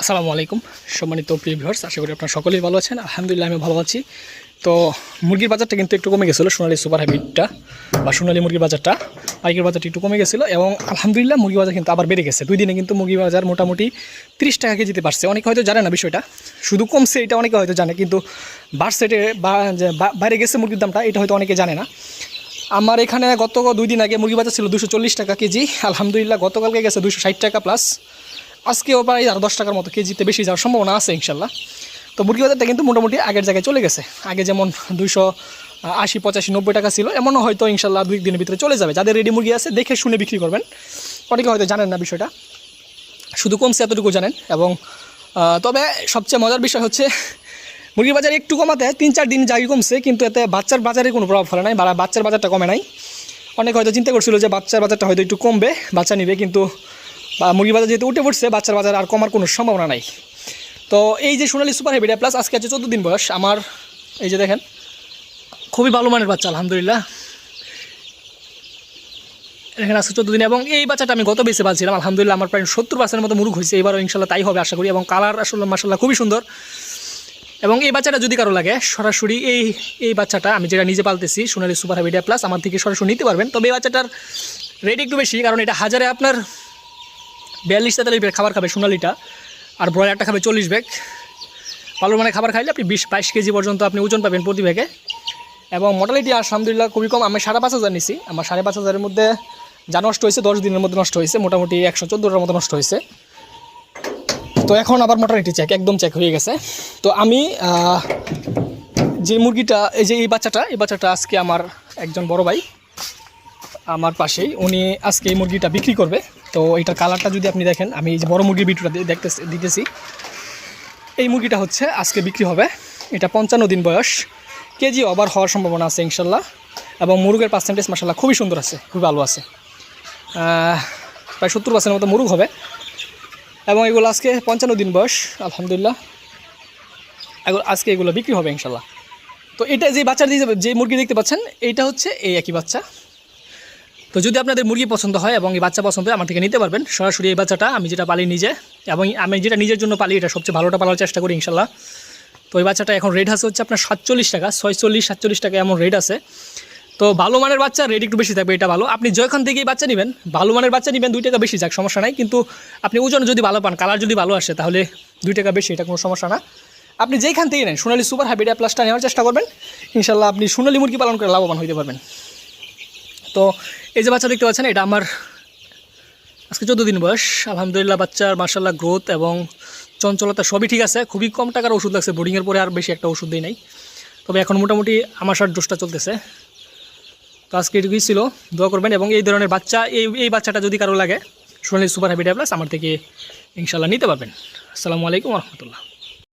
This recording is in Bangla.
আসসালামু আলাইকুম সম্মানিত প্রিয় ভিউয়ার্স, আশা করি আপনারা সকলেই ভালো আছেন। আলহামদুলিল্লাহ আমি ভালো আছি। তো মুরগির বাজারটা কিন্তু একটু কমে গেছিলো, সোনালী সুপার হাইব্রিডটা বা সোনালী মুরগির বাজারটা, পাইকের বাজারটা একটু কমে গেছিলো এবং আলহামদুলিল্লাহ মুরগি বাজার কিন্তু আবার বেড়ে গেছে। 2 দিনে কিন্তু মুরগি বাজার মোটামুটি 30 টাকা কেজিতে পারছে। অনেকে হয়তো জানে না বিষয়টা, শুধু কমছে এটা অনেকে হয়তো জানে, কিন্তু বাড়ছে বা বাইরে গেছে মুরগির দামটা এটা হয়তো অনেকে জানে না। আমার এখানে গত 2 দিন আগে মুরগি বাজার ছিল 240 টাকা কেজি, আলহামদুলিল্লাহ গতকালকে গেছে 260 টাকা প্লাস, আজকেও প্রায় আর 10 টাকার মতো কেজিতে বেশি যাওয়ার সম্ভাবনা আছে ইনশাল্লাহ। তো মুরগি বাজারটা কিন্তু মোটামুটি আগের জায়গায় চলে গেছে। আগে যেমন 280, 85, 90 টাকা ছিল, এমনও হয়তো ইনশাল্লাহ 2 দিনের ভিতরে চলে যাবে। যাদের রেডি মুরগি আছে দেখে শুনে বিক্রি করবেন। অনেকে হয়তো জানেন না বিষয়টা, শুধু কমছে এতটুকু জানেন। এবং তবে সবচেয়ে মজার বিষয় হচ্ছে মুরগির বাজারে একটু কমাতে 3-4 দিন যাই কমছে, কিন্তু এতে বাচ্চার বাজারে কোনো প্রভাব ফেলে নাই, বা বাচ্চার বাজারটা কমে নাই। অনেকে হয়তো চিন্তা করছিল যে বাচ্চার বাজারটা হয়তো একটু কমবে, বাচ্চা নিবে, কিন্তু মুরগি বাজার যেহেতু উঠে পড়ছে, বাচ্চার বাজার আর কমার কোনো সম্ভাবনা নাই। তো এই যে সোনালী সুপার হাইব্রিড প্লাস আজকে আছে 14 দিন বয়স আমার, এই যে দেখেন খুবই ভালো মানের বাচ্চা আলহামদুলিল্লাহ। এখানে আছে 14 দিন এবং এই বাচ্চাটা আমি গত বেশি পালছিলাম আলহামদুলিল্লাহ, আমার প্রায় 70% মতো মুরগ হয়েছে, এবারও ইনশাল্লাহ তাই হবে আশা করি। এবং কালার আসলে মাশাআল্লাহ খুবই সুন্দর। এবং এই বাচ্চাটা যদি কারো লাগে সরাসরি এই বাচ্চাটা আমি যেটা নিজে পালতেছি সোনালী সুপার হাইব্রিড প্লাস, আমার থেকে সরাসরি নিতে পারবেন। তবে এই বাচ্চাটার রেট একটু বেশি, কারণ এটা হাজারে আপনার 42-43 ব্যাগ খাবার খাবে সোনালিটা, আর ব্রয়লারটা খাবে 40 ব্যাগ। ভালো মানে খাবার খাইলে আপনি 20-22 কেজি পর্যন্ত আপনি ওজন পাবেন প্রতি ব্যাগে। এবং মোটালিটি আলহামদুলিল্লাহ খুবই কম, আমি 5,500 নিছি। আমার 5,500-এর মধ্যে যা নষ্ট হয়েছে 10 দিনের মধ্যে নষ্ট হয়েছে, মোটামুটি 114টার মতো নষ্ট হয়েছে। তো এখন আবার মোটালিটি চেক একদম চেক হয়ে গেছে। তো আমি যে মুরগিটা এই বাচ্চাটা আজকে আমার একজন বড় ভাই আমার পাশেই, উনি আজকে এই মুরগিটা বিক্রি করবে। তো এটার কালারটা যদি আপনি দেখেন, আমি এই যে বড় মুরগির ভিডিওটা দিতেছি, এই মুরগিটা হচ্ছে আজকে বিক্রি হবে। এটা 55 দিন বয়স, কেজি ওভার হওয়ার সম্ভাবনা আছে ইনশাল্লাহ। এবং মুরগের পার্সেন্টেজ মাশাআল্লাহ খুবই সুন্দর আছে, খুবই ভালো আছে, প্রায় 70% মতো মুরগ হবে। এবং এগুলো আজকে 55 দিন বয়স আলহামদুলিল্লাহ, আজকে এগুলো বিক্রি হবে ইনশাল্লাহ। তো এটা যে বাচ্চা যে মুরগি দেখতে পাচ্ছেন এইটা হচ্ছে এই একই বাচ্চা। তো যদি আপনাদের মুরগি পছন্দ হয় এবং এই বাচ্চা পছন্দ হয় আমার থেকে নিতে পারবেন সরাসরি। এই বাচ্চাটা আমি যেটা পালি নিজে, এবং আমি যেটা নিজের জন্য পালি এটা সবচেয়ে ভালোটা পালার চেষ্টা করি ইনশাল্লাহ। তো এই বাচ্চাটা এখন রেট আছে হচ্ছে আপনার 47 টাকা, 46-47 টাকা এমন রেট আছে। তো ভালো মানের বাচ্চা রেট একটু বেশি থাকবে, এটা ভালো। আপনি যেখান থেকেই বাচ্চা নেবেন ভালো মানের বাচ্চা নেবেন, 2 টাকা বেশি যাক সমস্যা নাই, কিন্তু আপনি ওজন যদি ভালো পান, কালার যদি ভালো আসে, তাহলে 2 টাকা বেশি এটা কোনো সমস্যা না। আপনি যেখান থেকে নেন সোনালী সুপার হাইব্রিড প্লাসটা নেওয়ার চেষ্টা করবেন, ইনশাল্লাহ আপনি সোনালী মুরগি পালন করে লাভবান হতে পারবেন। তো এই যে বাচ্চা দেখতে পাচ্ছেন এটা আমার আজকে 14 দিন বয়স আলহামদুলিল্লাহ। বাচ্চার মাশাআল্লাহ গ্রোথ এবং চঞ্চলতা সবই ঠিক আছে। খুবই কম টাকার ওষুধ লাগছে, বোর্ডিংয়ের পরে আর বেশি একটা ওষুধ দিই নাই। তবে এখন মোটামুটি আমার ডোজটা চলতেছে। তো আজকে এটুকুই ছিল, দোয়া করবেন। এবং এই ধরনের বাচ্চা এই বাচ্চাটা যদি কারো লাগে সোনালী সুপার হাইব্রিড প্লাস আমার থেকে ইনশাল্লাহ নিতে পারবেন। আসসালামু আলাইকুম ওয়া রাহমাতুল্লাহ।